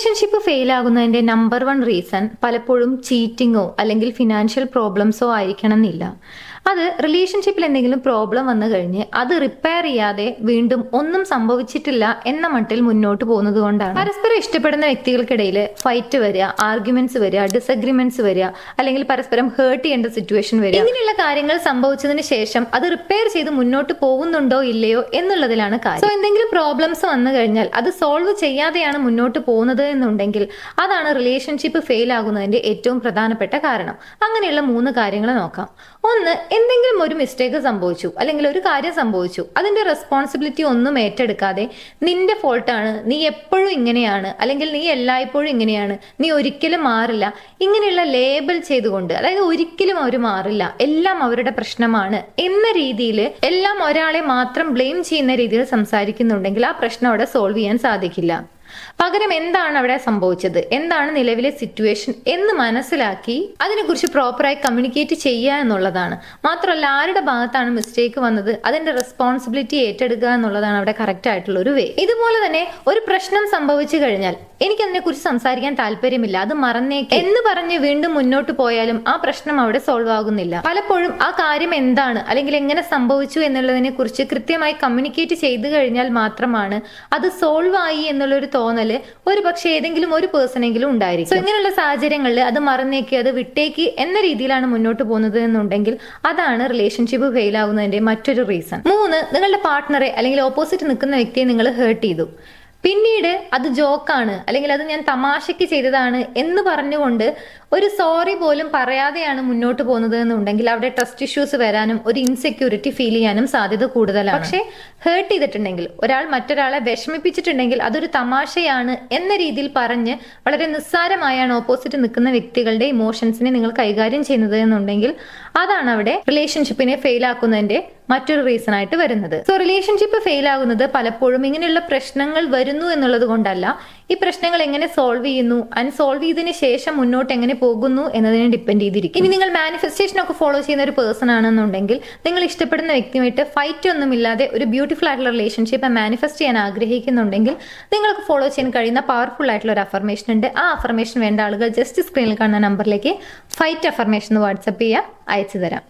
Relationship fail ആകുന്നതിന്റെ number 1 reason പലപ്പോഴും ചീറ്റിങ്ങോ അല്ലെങ്കിൽ financial പ്രോബ്ലംസോ ആയിരിക്കണം എന്നില്ല. അത് റിലേഷൻഷിപ്പിൽ എന്തെങ്കിലും പ്രോബ്ലം വന്നു കഴിഞ്ഞ് അത് റിപ്പയർ ചെയ്യാതെ വീണ്ടും ഒന്നും സംഭവിച്ചിട്ടില്ല എന്ന മട്ടിൽ മുന്നോട്ട് പോകുന്നത് കൊണ്ടാണ്. പരസ്പരം ഇഷ്ടപ്പെടുന്ന വ്യക്തികൾക്കിടയിൽ ഫൈറ്റ് വരിക, ആർഗ്യുമെന്റ്സ് വരിക, ഡിസഗ്രിമെന്റ്സ് വരിക, അല്ലെങ്കിൽ പരസ്പരം ഹേർട്ട് ചെയ്യേണ്ട സിറ്റുവേഷൻ വരിക. ഇങ്ങനെയുള്ള കാര്യങ്ങൾ സംഭവിച്ചതിന് ശേഷം അത് റിപ്പയർ ചെയ്ത് മുന്നോട്ട് പോകുന്നുണ്ടോ ഇല്ലയോ എന്നുള്ളതിലാണ് കാര്യം. സോ എന്തെങ്കിലും പ്രോബ്ലംസ് വന്നു കഴിഞ്ഞാൽ അത് സോൾവ് ചെയ്യാതെയാണ് മുന്നോട്ട് പോകുന്നത് എന്നുണ്ടെങ്കിൽ അതാണ് റിലേഷൻഷിപ്പ് ഫെയിൽ ആകുന്നതിന്റെ ഏറ്റവും പ്രധാനപ്പെട്ട കാരണം. അങ്ങനെയുള്ള 3 കാര്യങ്ങൾ നോക്കാം. ഒന്ന്, എന്തെങ്കിലും ഒരു മിസ്റ്റേക്ക് സംഭവിച്ചു അല്ലെങ്കിൽ ഒരു കാര്യം സംഭവിച്ചു, അതിന്റെ റെസ്പോൺസിബിലിറ്റി ഒന്നും ഏറ്റെടുക്കാതെ നിന്റെ ഫോൾട്ടാണ്, നീ എപ്പോഴും ഇങ്ങനെയാണ്, അല്ലെങ്കിൽ നീ എല്ലായ്പ്പോഴും ഇങ്ങനെയാണ്, നീ ഒരിക്കലും മാറില്ല, ഇങ്ങനെയുള്ള ലേബൽ ചെയ്തുകൊണ്ട്, അതായത് ഒരിക്കലും അവർ മാറില്ല, എല്ലാം അവരുടെ പ്രശ്നമാണ് എന്ന രീതിയിൽ എല്ലാം ഒരാളെ മാത്രം ബ്ലെയിം ചെയ്യുന്ന രീതിയിൽ സംസാരിക്കുന്നുണ്ടെങ്കിൽ ആ പ്രശ്നം അവിടെ സോൾവ് ചെയ്യാൻ സാധിക്കില്ല. പകരം എന്താണ് അവിടെ സംഭവിച്ചത്, എന്താണ് നിലവിലെ സിറ്റുവേഷൻ എന്ന് മനസ്സിലാക്കി അതിനെക്കുറിച്ച് പ്രോപ്പറായി കമ്മ്യൂണിക്കേറ്റ് ചെയ്യുക എന്നുള്ളതാണ്. മാത്രമല്ല, ആരുടെ ഭാഗത്താണ് മിസ്റ്റേക്ക് വന്നത് അതിന്റെ റെസ്പോൺസിബിലിറ്റി ഏറ്റെടുക്കുക എന്നുള്ളതാണ് അവിടെ കറക്റ്റ് ആയിട്ടുള്ള ഒരു വേ. ഇതുപോലെ തന്നെ ഒരു പ്രശ്നം സംഭവിച്ചു കഴിഞ്ഞാൽ എനിക്ക് അതിനെക്കുറിച്ച് സംസാരിക്കാൻ താല്പര്യമില്ല, അത് മറന്നേക്ക് എന്ന് പറഞ്ഞ് വീണ്ടും മുന്നോട്ട് പോയാലും ആ പ്രശ്നം അവിടെ സോൾവ് ആകുന്നില്ല. പലപ്പോഴും ആ കാര്യം എന്താണ് അല്ലെങ്കിൽ എങ്ങനെ സംഭവിച്ചു എന്നുള്ളതിനെ കുറിച്ച് കൃത്യമായി കമ്മ്യൂണിക്കേറ്റ് ചെയ്തു കഴിഞ്ഞാൽ മാത്രമാണ് അത് സോൾവ് ആയി എന്നുള്ളൊരു തോന്നല് ഒരു പക്ഷേ ഏതെങ്കിലും ഒരു പേഴ്സണെങ്കിലും ഉണ്ടായിരിക്കും. സോ ഇങ്ങനെയുള്ള സാഹചര്യങ്ങളിൽ അത് മറന്നേക്ക്, അത് വിട്ടേക്ക് എന്ന രീതിയിലാണ് മുന്നോട്ട് പോകുന്നത് എന്നുണ്ടെങ്കിൽ അതാണ് റിലേഷൻഷിപ്പ് ഫെയിൽ ആകുന്നതിന്റെ മറ്റൊരു റീസൺ. 3, നിങ്ങളുടെ പാർട്ട്ണറെ അല്ലെങ്കിൽ ഓപ്പോസിറ്റ് നിൽക്കുന്ന വ്യക്തിയെ നിങ്ങൾ ഹേർട്ട് ചെയ്തു. പിന്നീട് അത് ജോക്കാണ് അല്ലെങ്കിൽ അത് ഞാൻ തമാശയ്ക്ക് ചെയ്തതാണ് എന്ന് പറഞ്ഞുകൊണ്ട് ഒരു സോറി പോലും പറയാതെയാണ് മുന്നോട്ട് പോകുന്നത് എന്നുണ്ടെങ്കിൽ അവിടെ ട്രസ്റ്റ് ഇഷ്യൂസ് വരാനും ഒരു ഇൻസെക്യൂരിറ്റി ഫീൽ ചെയ്യാനും സാധ്യത കൂടുതലാണ്. പക്ഷേ ഹേർട്ട് ചെയ്തിട്ടുണ്ടെങ്കിൽ, ഒരാൾ മറ്റൊരാളെ വിഷമിപ്പിച്ചിട്ടുണ്ടെങ്കിൽ അതൊരു തമാശയാണ് എന്ന രീതിയിൽ പറഞ്ഞ് വളരെ നിസ്സാരമായാണ് ഓപ്പോസിറ്റ് നിൽക്കുന്ന വ്യക്തികളുടെ ഇമോഷൻസിനെ നിങ്ങൾ കൈകാര്യം ചെയ്യുന്നത് എന്നുണ്ടെങ്കിൽ അതാണ് അവിടെ റിലേഷൻഷിപ്പിനെ ഫെയിൽ ആക്കുന്നതിന്റെ മറ്റൊരു റീസൺ ആയിട്ട് വരുന്നത്. സോ റിലേഷൻഷിപ്പ് ഫെയിൽ ആകുന്നത് പലപ്പോഴും ഇങ്ങനെയുള്ള പ്രശ്നങ്ങൾ വരുന്നു എന്നുള്ളത് കൊണ്ടല്ല, ഈ പ്രശ്നങ്ങൾ എങ്ങനെ സോൾവ് ചെയ്യുന്നു, സോൾവ് ചെയ്തതിന് ശേഷം മുന്നോട്ട് എങ്ങനെ പോകുന്നു എന്നതിനെ ഡിപ്പെൻഡ് ചെയ്തിരിക്കും. ഇനി നിങ്ങൾ മാനിഫെസ്റ്റേഷൻ ഒക്കെ ഫോളോ ചെയ്യുന്ന ഒരു പേഴ്സൺ ആണെന്നുണ്ടെങ്കിൽ നിങ്ങൾ ഇഷ്ടപ്പെടുന്ന വ്യക്തിയുമായിട്ട് ഫൈറ്റ് ഒന്നും ഇല്ലാതെ ഒരു ബ്യൂട്ടിഫുൾ ആയിട്ടുള്ള റിലേഷൻഷിപ്പ് മാനിഫെസ്റ്റ് ചെയ്യാൻ ആഗ്രഹിക്കുന്നുണ്ടെങ്കിൽ നിങ്ങൾക്ക് ഫോളോ ചെയ്യാൻ കഴിയുന്ന പവർഫുൾ ആയിട്ടുള്ള ഒരു അഫർമേഷൻ ഉണ്ട്. ആ അഫർമേഷൻ വേണ്ട ആളുകൾ ജസ്റ്റ് സ്ക്രീനിൽ കാണുന്ന നമ്പറിലേക്ക് ഫൈറ്റ് അഫർമേഷൻ വാട്സ്ആപ്പ് ചെയ്യുക, അയച്ചു തരാം.